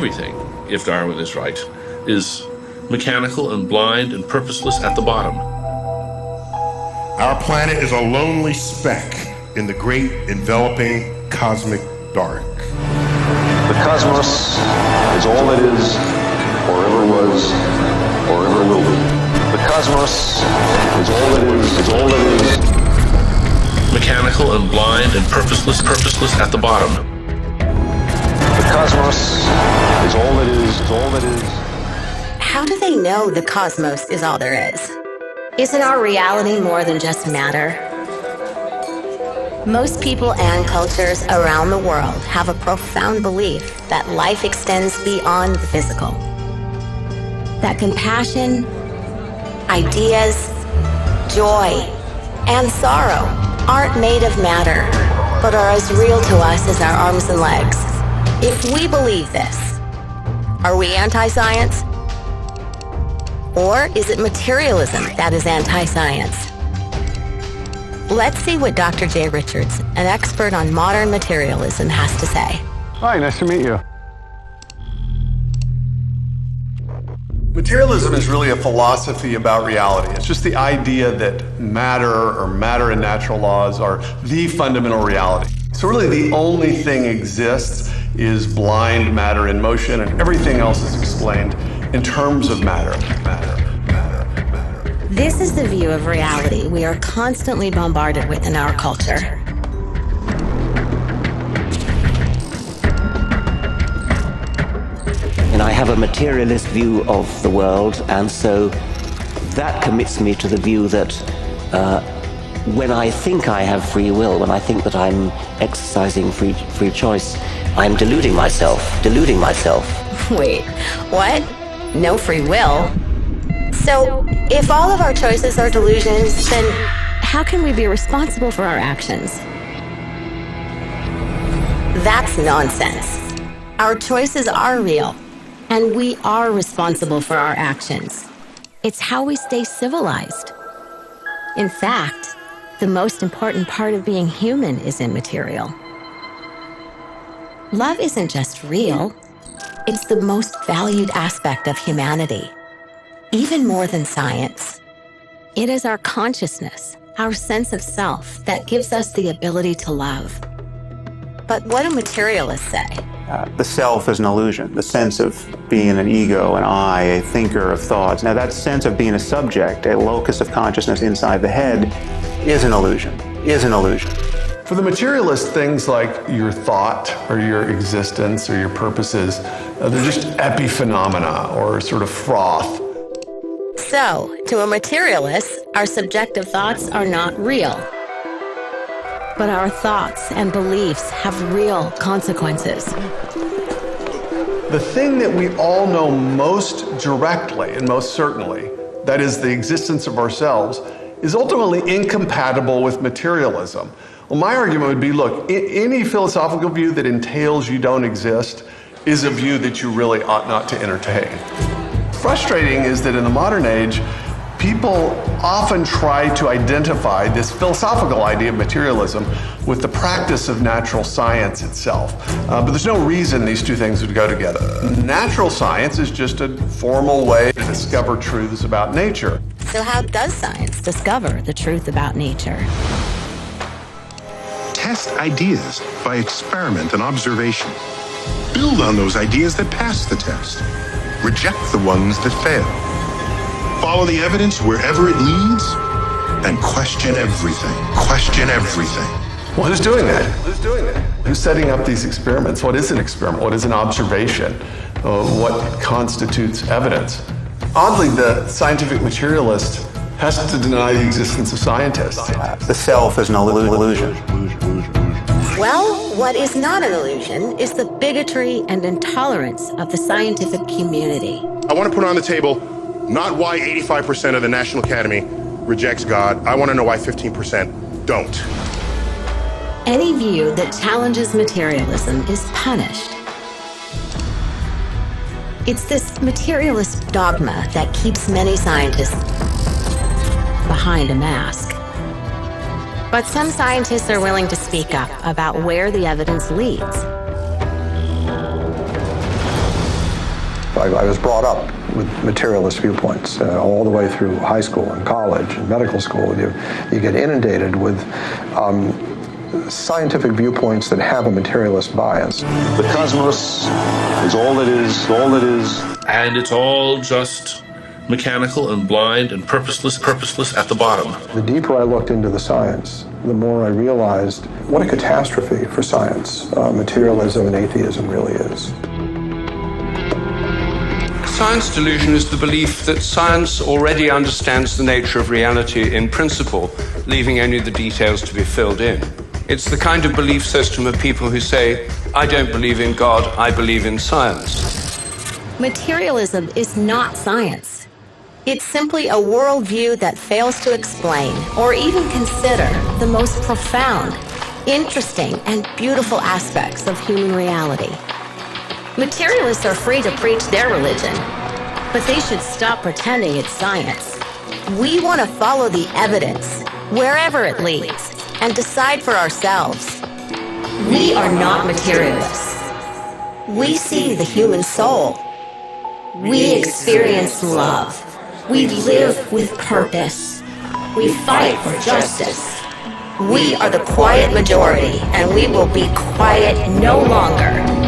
everything, if Darwin is right, is mechanical and blind and purposeless at the bottom. Our planet is a lonely speck in the great enveloping cosmic dark. The cosmos is all it is, or ever was, or ever will be. The cosmos is all it is all it is. Mechanical and blind and purposeless at the bottom. The cosmos is all it is all it is. How do they know the cosmos is all there is? Isn't our reality more than just matter? Most people and cultures around the world have a profound belief that life extends beyond the physical. That compassion, ideas, joy, and sorrow aren't made of matter, but are as real to us as our arms and legs. If we believe this, are we anti-science? Or is it materialism that is anti-science? Let's see what Dr. Jay Richards, an expert on modern materialism, has to say. Hi, nice to meet you. Materialism is really a philosophy about reality. It's just the idea that matter or matter and natural laws are the fundamental reality. So really the only thing exists is blind matter in motion, and everything else is explained in terms of matter. This is the view of reality we are constantly bombarded with in our culture. And I have a materialist view of the world, and so that commits me to the view that when I think I have free will, when I think that I'm exercising free choice, I'm deluding myself. Wait, what? No free will? So, if all of our choices are delusions, then how can we be responsible for our actions? That's nonsense. Our choices are real, and we are responsible for our actions. It's how we stay civilized. In fact, the most important part of being human is immaterial. Love isn't just real, it's the most valued aspect of humanity. Even more than science. It is our consciousness, our sense of self, that gives us the ability to love. But what do materialists say? The self is an illusion. The sense of being an ego, an I, a thinker of thoughts. Now that sense of being a subject, a locus of consciousness inside the head, is an illusion. For the materialist, things like your thought or your existence or your purposes, they're just epiphenomena or sort of froth. So, to a materialist, our subjective thoughts are not real. But our thoughts and beliefs have real consequences. The thing that we all know most directly and most certainly, that is the existence of ourselves, is ultimately incompatible with materialism. Well, my argument would be, look, any philosophical view that entails you don't exist is a view that you really ought not to entertain. Frustrating is that in the modern age, people often try to identify this philosophical idea of materialism with the practice of natural science itself. But there's no reason these two things would go together. Natural science is just a formal way to discover truths about nature. So how does science discover the truth about nature? Test ideas by experiment and observation. Build on those ideas that pass the test. Reject the ones that fail. Follow the evidence wherever it leads, and question everything. Well, who's doing that? Who's setting up these experiments? What is an experiment? What is an observation? What constitutes evidence? Oddly, the scientific materialist has to deny the existence of scientists. The self is an illusion. Well, what is not an illusion is the bigotry and intolerance of the scientific community. I want to put on the table not why 85% of the National Academy rejects God. I want to know why 15% don't. Any view that challenges materialism is punished. It's this materialist dogma that keeps many scientists behind a mask. But some scientists are willing to speak up about where the evidence leads. I was brought up with materialist viewpoints all the way through high school and college and medical school. You get inundated with scientific viewpoints that have a materialist bias. The cosmos is all it is, all it is. And it's all just mechanical and blind and purposeless at the bottom. The deeper I looked into the science, the more I realized what a catastrophe for science materialism and atheism really is. Science delusion is the belief that science already understands the nature of reality in principle, leaving only the details to be filled in. It's the kind of belief system of people who say, I don't believe in God, I believe in science. Materialism is not science. It's simply a worldview that fails to explain or even consider the most profound, interesting, and beautiful aspects of human reality. Materialists are free to preach their religion, but they should stop pretending it's science. We want to follow the evidence, wherever it leads, and decide for ourselves. We are not materialists. We see the human soul. We experience love. We live with purpose. We fight for justice. We are the quiet majority, and we will be quiet no longer.